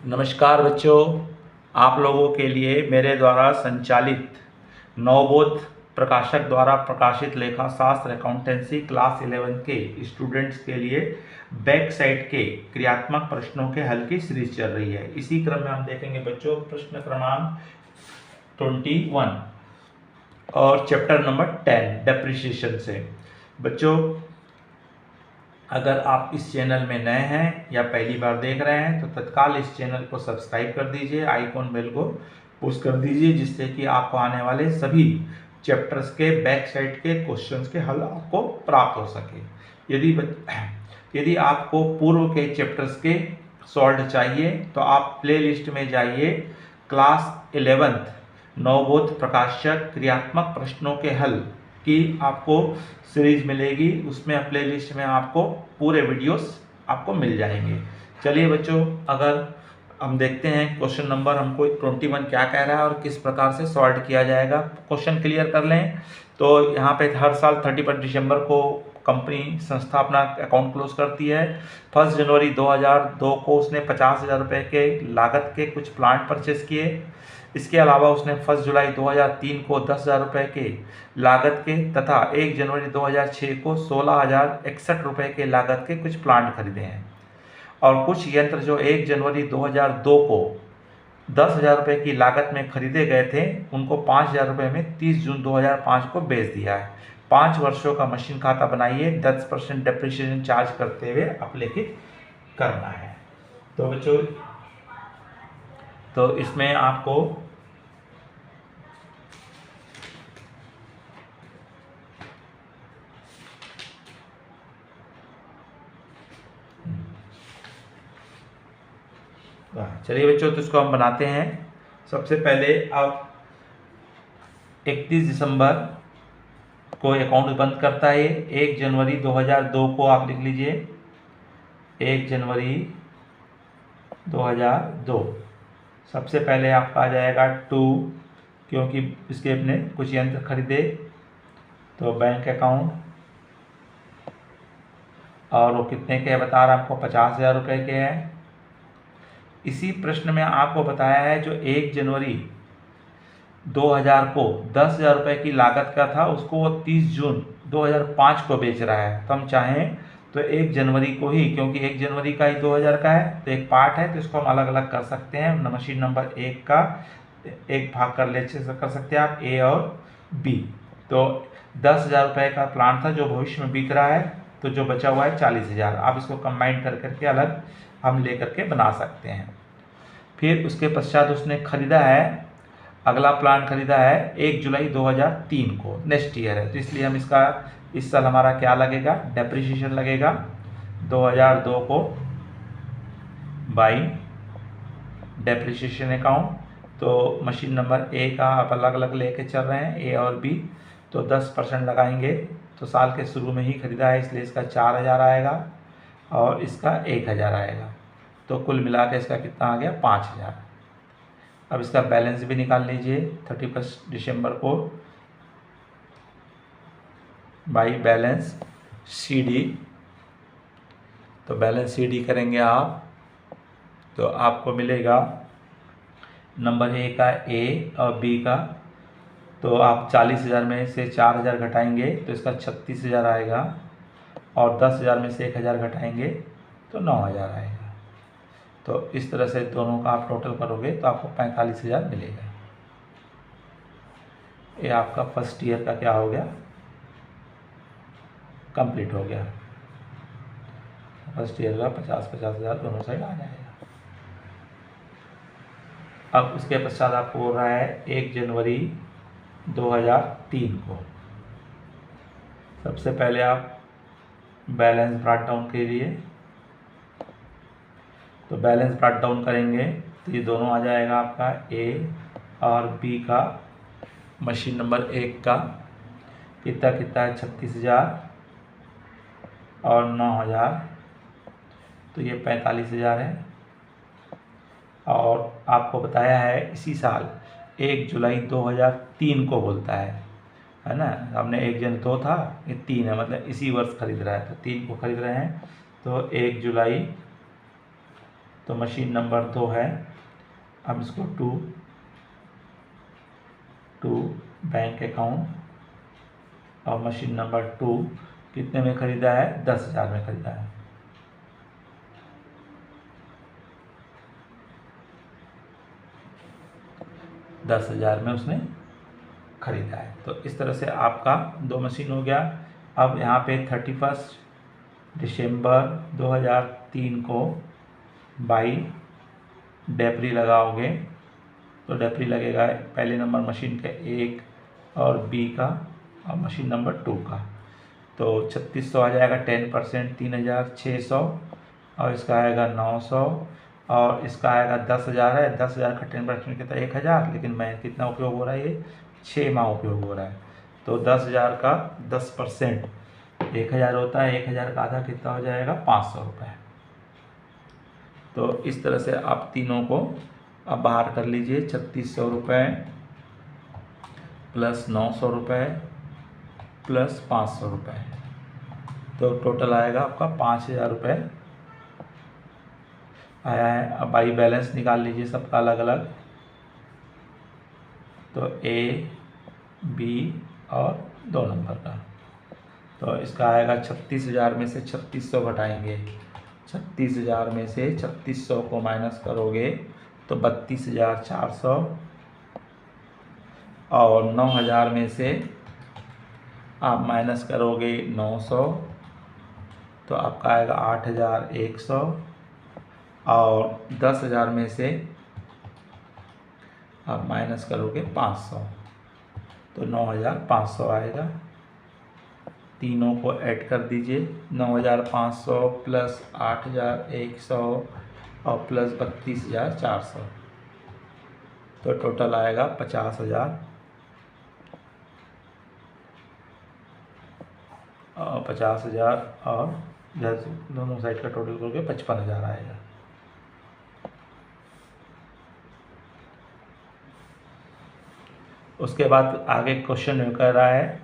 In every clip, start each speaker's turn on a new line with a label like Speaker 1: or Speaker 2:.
Speaker 1: नमस्कार बच्चों, आप लोगों के लिए मेरे द्वारा संचालित नवबोध प्रकाशक द्वारा प्रकाशित लेखाशास्त्र अकाउंटेंसी क्लास 11 के स्टूडेंट्स के लिए बैक साइड के क्रियात्मक प्रश्नों के हल की सीरीज चल रही है। इसी क्रम में हम देखेंगे बच्चों प्रश्न क्रमांक 21 और चैप्टर नंबर 10 डेप्रिसिएशन से। बच्चों, अगर आप इस चैनल में नए हैं या पहली बार देख रहे हैं तो तत्काल इस चैनल को सब्सक्राइब कर दीजिए, आइकॉन बेल को पुश कर दीजिए, जिससे कि आपको आने वाले सभी चैप्टर्स के बैक साइड के क्वेश्चंस के हल आपको प्राप्त हो सके। यदि आपको पूर्व के चैप्टर्स के सॉल्व चाहिए तो आप प्लेलिस्ट में जाइए, क्लास 11 नवबोध प्रकाशक क्रियात्मक प्रश्नों के हल की आपको सीरीज मिलेगी। उसमें प्लेलिस्ट में आपको पूरे वीडियोस आपको मिल जाएंगे। चलिए बच्चों, अगर हम देखते हैं क्वेश्चन नंबर हमको 21 क्या कह रहा है और किस प्रकार से सॉल्व किया जाएगा। क्वेश्चन क्लियर कर लें तो यहाँ पे हर साल 31 दिसंबर को कंपनी संस्था अपना अकाउंट क्लोज करती है। 1 जनवरी 2002 को उसने 50,000 रुपये के लागत के कुछ प्लांट परचेस किए। इसके अलावा उसने 1 जुलाई 2003 को 10,000 रुपये के लागत के तथा 1 जनवरी 2006 को 16,061 रुपये के लागत के कुछ प्लांट खरीदे हैं। और कुछ यंत्र जो 1 जनवरी 2002 को 10,000 रुपये की लागत में खरीदे गए थे, उनको 5,000 रुपये में 30 जून 2005 को बेच दिया है। 5 वर्षों का मशीन खाता बनाइए, 10% डेप्रिसिएशन चार्ज करते हुए अपलेखित करना है। तो बच्चों, तो इसमें आपको चलिए बच्चों, तो इसको हम बनाते हैं। सबसे पहले आप 31 दिसंबर को अकाउंट बंद करता है। 1 जनवरी 2002 को आप लिख लीजिए, 1 जनवरी 2002। सबसे पहले आपका आ जाएगा 2, क्योंकि इसके अपने कुछ यंत्र खरीदे, तो बैंक अकाउंट, और वो कितने के बता रहा है आपको, 50,000 रुपये के हैं। इसी प्रश्न में आपको बताया है जो 1 जनवरी 2000 को 10,000 रुपये की लागत का था, उसको वो 30 जून 2005 को बेच रहा है। तो हम चाहें तो 1 जनवरी को ही, क्योंकि 1 जनवरी का ही 2000 का है तो एक पार्ट है, तो इसको हम अलग अलग कर सकते हैं। मशीन नंबर 1 का एक भाग कर सकते हैं आप, ए और बी। तो 10,000 रुपये का प्लांट था जो भविष्य में बिक रहा है, तो जो बचा हुआ है 40,000। आप इसको कंबाइन कर करके अलग हम ले करके बना सकते हैं। फिर उसके पश्चात उसने खरीदा है, अगला प्लांट खरीदा है 1 जुलाई 2003 को, नेक्स्ट ईयर है, तो इसलिए हम इसका इस साल हमारा क्या लगेगा, डेप्रिसिएशन लगेगा 2002 को बाई डेप्रिसिएशन अकाउंट। तो मशीन नंबर ए का आप अलग अलग लेके चल रहे हैं, ए और बी, तो 10% लगाएंगे। तो साल के शुरू में ही खरीदा है, इसलिए इसका 4,000 आएगा और इसका 1,000 आएगा। तो कुल मिला के इसका कितना आ गया, 5,000। अब इसका बैलेंस भी निकाल लीजिए 31 दिसंबर को बाई बैलेंस सी डी। तो बैलेंस सी डी करेंगे आप तो आपको मिलेगा नंबर ए का ए और बी का, तो आप 40,000 में से 4,000 घटाएंगे तो इसका 36,000 आएगा, और 10,000 में से 1,000 घटाएंगे तो 9,000 आएगा। तो इस तरह से दोनों का आप टोटल करोगे तो आपको 45,000 मिलेगा। ये आपका फर्स्ट ईयर का क्या हो गया, कंप्लीट हो गया। फर्स्ट ईयर का 50,000 दोनों साइड आ जाएगा। अब उसके पश्चात आपको हो रहा है 1 जनवरी 2003 को। सबसे पहले आप बैलेंस ब्रॉट डाउन के लिए, तो बैलेंस ब्रॉट डाउन करेंगे तो ये दोनों आ जाएगा आपका ए और बी का। मशीन नंबर 1 का कितना कितना है, 36,000 और 9,000, तो ये 45,000 है। और आपको बताया है इसी साल 1 जुलाई 2003 को बोलता है ना। हमने 1 जन 2 था, ये 3 है, मतलब इसी वर्ष खरीद रहा है, तो 3 को खरीद रहे हैं। तो 1 जुलाई तो मशीन नंबर 2 है, अब इसको टू बैंक अकाउंट, और मशीन नंबर 2 कितने में ख़रीदा है? 10,000 में ख़रीदा है। $10,000 में उसने ख़रीदा है। तो इस तरह से आपका 2 मशीन हो गया। अब यहाँ पे 31 दिसंबर 2003 को बाई डेप्री लगाओगे तो डेप्री लगेगा पहले नंबर मशीन के 1 और बी का और मशीन नंबर 2 का। तो 3600 आ जाएगा, 10% 3600, और इसका आएगा 900, और इसका आएगा 10,000 है। 10,000 का 10% कितना? 1,000। लेकिन मैं कितना उपयोग हो रहा है? ये 6 माह उपयोग हो रहा है। तो 10,000 का 10% 1,000 होता है। 1,000 का आधा कितना हो जाएगा? 500 रुपये। तो इस तरह से आप तीनों को अब बाहर कर लीजिए। 3600 रुपये प्लस 900 रुपये प्लस 500 रुपये, तो टोटल आएगा आपका 5,000 रुपये आया है। अब बाई बैलेंस निकाल लीजिए सबका अलग अलग। तो ए, बी और 2 नंबर का। तो इसका आएगा 36,000 में से 3600 घटाएंगे। 36,000 में से 3600 को माइनस करोगे तो 32,400, और 9,000 में से आप माइनस करोगे 900 तो आपका आएगा 8,100, और 10,000 में से आप माइनस करोगे 500 तो 9,500 आएगा। तीनों को ऐड कर दीजिए। 9,500 प्लस 8,100 और प्लस 32,400, तो टोटल आएगा 50,000, और 50,000 और दोनों साइड का टोटल करके 55,000 आएगा। उसके बाद आगे क्वेश्चन में कह रहा है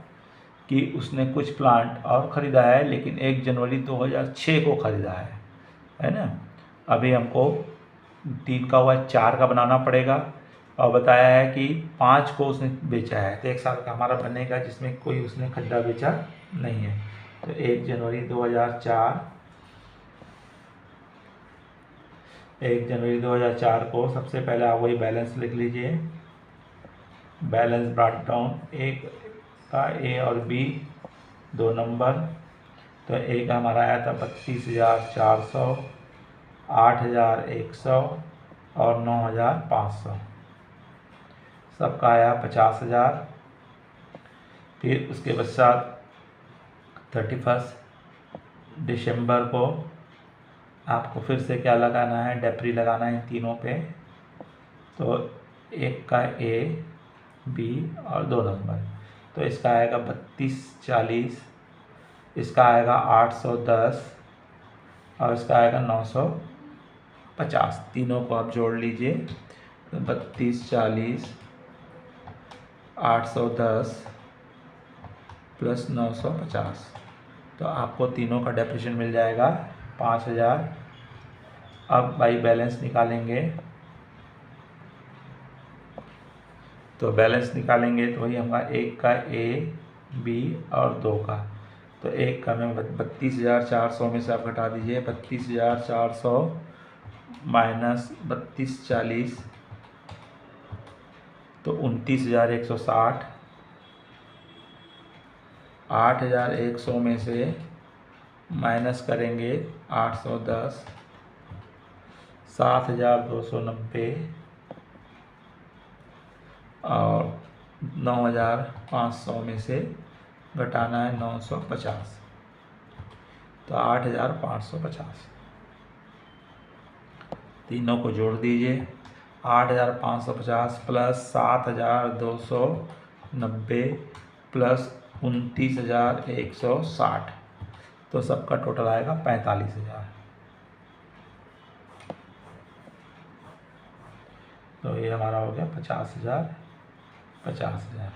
Speaker 1: कि उसने कुछ प्लांट और ख़रीदा है, लेकिन 1 जनवरी 2006 को ख़रीदा है ना। अभी हमको 3 का हुआ 4 का बनाना पड़ेगा, और बताया है कि 5 को उसने बेचा है। तो 1 साल का हमारा बनेगा जिसमें कोई उसने खरीदा बेचा नहीं है। तो 1 जनवरी 2004 को सबसे पहले आप वही बैलेंस लिख लीजिए। बैलेंस ब्रॉट डाउन, एक का ए और बी 2 नंबर। तो ए का हमारा आया था 32,400, 8,100 और 9,500, सबका आया 50,000। फिर उसके पश्चात 31 दिसंबर को आपको फिर से क्या लगाना है? डेप्री लगाना है इन तीनों पे। तो 1 का ए, बी और 2 नंबर। तो इसका आएगा 3240, इसका आएगा 810 और इसका आएगा 950। तीनों को आप जोड़ लीजिए। तो 3240 810 प्लस 950, तो आपको तीनों का डेप्रिसिएशन मिल जाएगा 5,000। अब बाई बैलेंस निकालेंगे। तो बैलेंस निकालेंगे तो वही हमारा 1 का ए, बी और 2 का। तो 1 का में 32,400 में से आप घटा दीजिए। 32,400 माइनस 3240 तो 29,160। 8,100 में से माइनस करेंगे 810, 7,290 और 9,500 में से घटाना है 950, तो 8,550। तीनों को जोड़ दीजिए। 8,550 प्लस 7,290 प्लस 29,160, तो सबका टोटल आएगा 45,000। तो ये हमारा हो गया 50,000 50,000।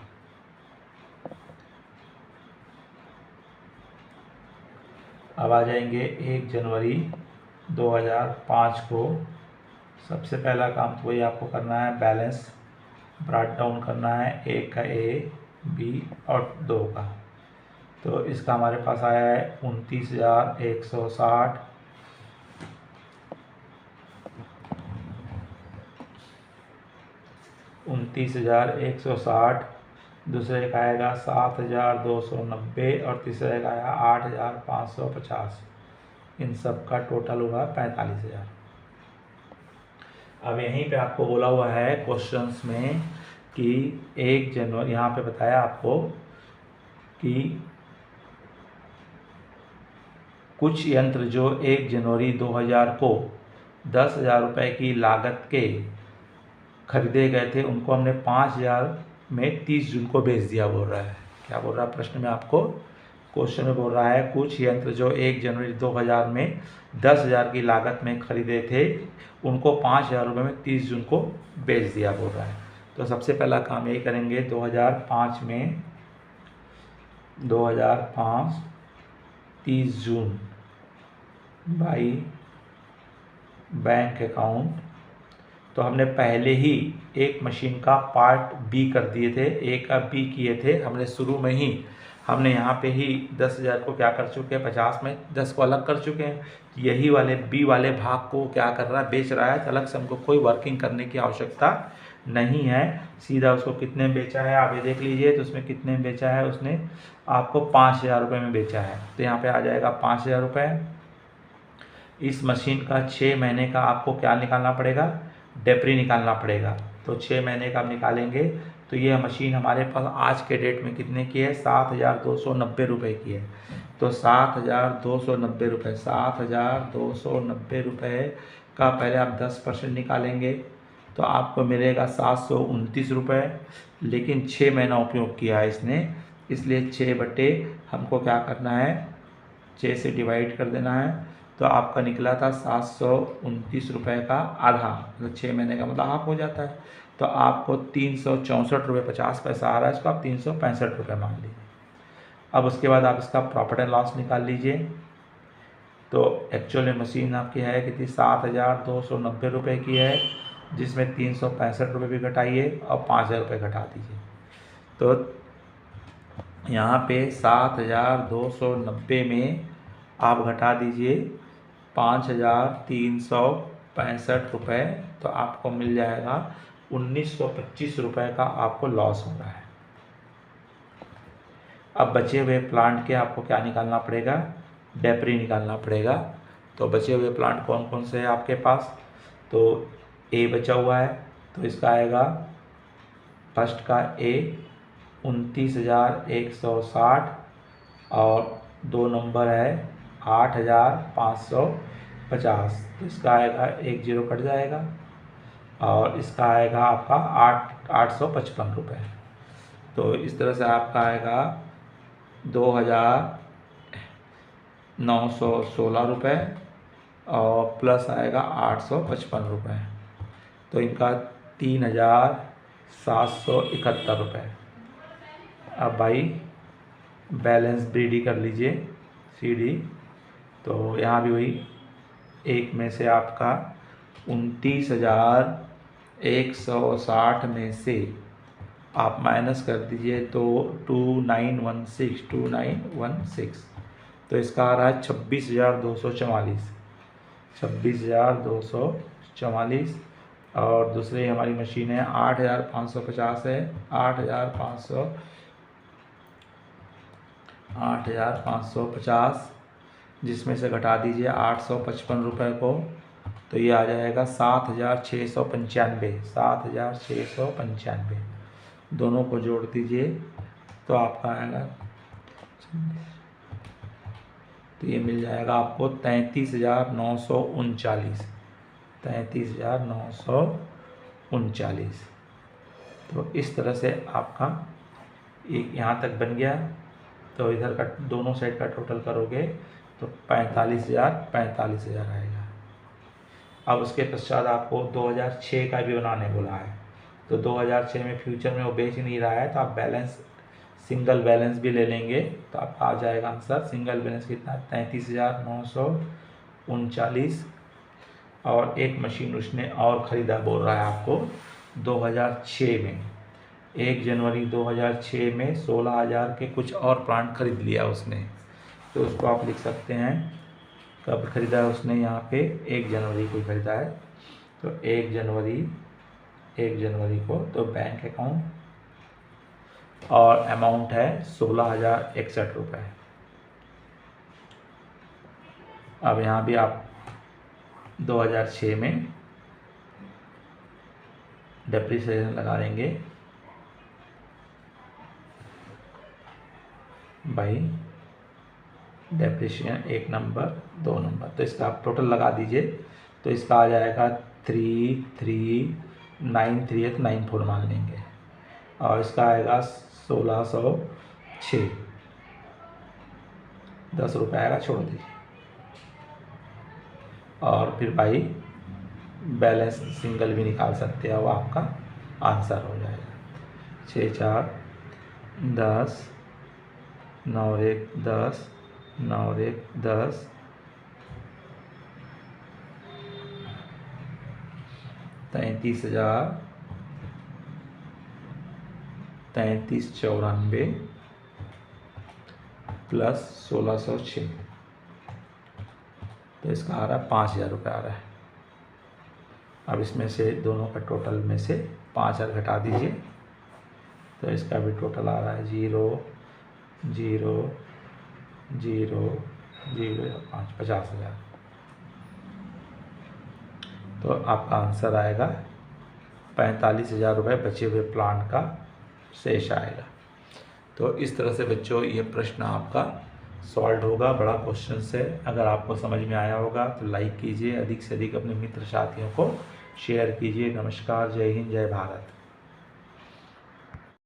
Speaker 1: अब आ जाएंगे 1 जनवरी 2005 को सबसे पहला काम तो वही आपको करना है, बैलेंस ब्रॉट डाउन करना है, एक का ए, बी और 2 का। तो इसका हमारे पास आया है 29,160, दूसरे का आएगा 7,290 और तीसरे का आएगा 8,550। इन सब का टोटल हुआ 45,000। अब यहीं पे आपको बोला हुआ है क्वेश्चंस में कि 1 जनवरी, यहाँ पे बताया आपको कि कुछ यंत्र जो 1 जनवरी 2000 को 10,000 रुपये की लागत के खरीदे गए थे, उनको हमने 5,000 में 30 जून को बेच दिया। बोल रहा है, क्या बोल रहा है प्रश्न में आपको, क्वेश्चन में बोल रहा है कुछ यंत्र जो 1 जनवरी 2000 में 10,000 की लागत में खरीदे थे, उनको 5,000 रुपये में 30 जून को बेच दिया। बोल रहा है, तो सबसे पहला काम यही करेंगे, 2005 में 2005 30 जून बाई बैंक अकाउंट। तो हमने पहले ही एक मशीन का पार्ट बी कर दिए थे, ए का बी किए थे हमने शुरू में ही। हमने यहाँ पे ही 10,000 को क्या कर चुके हैं, 50 में 10 को अलग कर चुके हैं। यही वाले बी वाले भाग को क्या कर रहा है, बेच रहा है। अलग से हमको कोई वर्किंग करने की आवश्यकता नहीं है, सीधा उसको कितने में बेचा है आप ये देख लीजिए। तो उसमें कितने में बेचा है, उसने आपको 5,000 रुपये में बेचा है। तो यहाँ पे आ जाएगा 5,000 रुपये। इस मशीन का 6 महीने का आपको क्या निकालना पड़ेगा, डेप्री निकालना पड़ेगा। तो 6 महीने का आप निकालेंगे तो ये मशीन हमारे पास आज के डेट में कितने की है, 7,290 रुपये की है। तो 7,290 रुपये, 7,290 रुपये का पहले आप 10% निकालेंगे तो आपको मिलेगा 729 रुपये। लेकिन 6 महीना उपयोग किया है इसने, इसलिए 6 बटे हमको क्या करना है, 6 से डिवाइड कर देना है। तो आपका निकला था 729 रुपये का आधा, मतलब 6 महीने का मतलब हाफ हो जाता है। तो आपको 364 रुपये 50 पैसा आ रहा है, इसको आप 365 रुपये मान लीजिए। अब उसके बाद आप इसका प्रॉफिट एंड लॉस निकाल लीजिए। तो एक्चुअल में मशीन आपकी है कितनी, 7,290 रुपये की है, जिसमें 365 रुपये भी घटाइए और 5,000 रुपये घटा दीजिए। तो यहाँ पे 7,290 में आप घटा दीजिए 5,365 रुपये, तो आपको मिल जाएगा 1,925 रुपये का आपको लॉस हो रहा है। अब बचे हुए प्लांट के आपको क्या निकालना पड़ेगा, डेप्री निकालना पड़ेगा। तो बचे हुए प्लांट कौन कौन से हैं आपके पास, तो ए बचा हुआ है, तो इसका आएगा फर्स्ट का ए 29,160 और 2 नंबर है 8,550। तो इसका आएगा 1 जीरो कट जाएगा और इसका आएगा आपका 855 रुपये। तो इस तरह से आपका आएगा 2,916 रुपये और प्लस आएगा 855 रुपये। तो इनका 3,771 रुपये। अब भाई बैलेंस BD कर लीजिए, CD। तो यहाँ भी वही एक में से आपका 29,160 में से आप माइनस कर दीजिए तो 2916 तो इसका आ रहा है 26,244 और दूसरी हमारी मशीन है 8,550 है, 8,550 जिसमें से घटा दीजिए 855 रुपये को, तो ये आ जाएगा 7,695। दोनों को जोड़ दीजिए तो आपका आएगा, तो ये मिल जाएगा आपको 33,939। तो इस तरह से आपका एक यहाँ तक बन गया। तो इधर का दोनों साइड का टोटल करोगे तो 45,000 आएगा। अब उसके पश्चात आपको 2006 का भी बनाने बोला है। तो 2006 में फ्यूचर में वो बेच नहीं रहा है, तो आप बैलेंस सिंगल बैलेंस भी ले लेंगे तो आपका आ जाएगा आंसर। सिंगल बैलेंस कितना, 33,939 और एक मशीन उसने और ख़रीदा, बोल रहा है आपको 2006 में, 1 जनवरी 2006 में 16,000 के कुछ और प्लांट खरीद लिया उसने। तो उसको आप लिख सकते हैं कब खरीदा है उसने, यहाँ पे 1 जनवरी को खरीदा है। तो 1 जनवरी को, तो बैंक अकाउंट और अमाउंट है 16,061 रुपये। अब यहाँ भी आप 2006 में डेप्रिसिएशन लगा देंगे भाई, डेप्रिसिएशन 1 नंबर 2 नंबर, तो इसका आप टोटल लगा दीजिए। तो इसका आ जाएगा 33,938,94 मान लेंगे, और इसका आएगा 1606, 10 रुपये आएगा, छोड़ दीजिए। और फिर भाई बैलेंस सिंगल भी निकाल सकते हैं, वो आपका आंसर हो जाएगा। 6 4 10, 9 1 10, 9 1 10, 33,000, 3394 प्लस 1606, तो इसका आ रहा है 5,000 रुपये आ रहा है। अब इसमें से दोनों का टोटल में से 5,000 घटा दीजिए, तो इसका भी टोटल आ रहा है 0 0 0 0 5, 50,000। तो आपका आंसर आएगा 45,000 रुपये बचे हुए प्लांट का शेष आएगा। तो इस तरह से बच्चों ये प्रश्न आपका सॉल्व होगा, बड़ा क्वेश्चन है। अगर आपको समझ में आया होगा तो लाइक कीजिए, अधिक से अधिक अपने मित्र साथियों को शेयर कीजिए। नमस्कार, जय हिंद, जय भारत।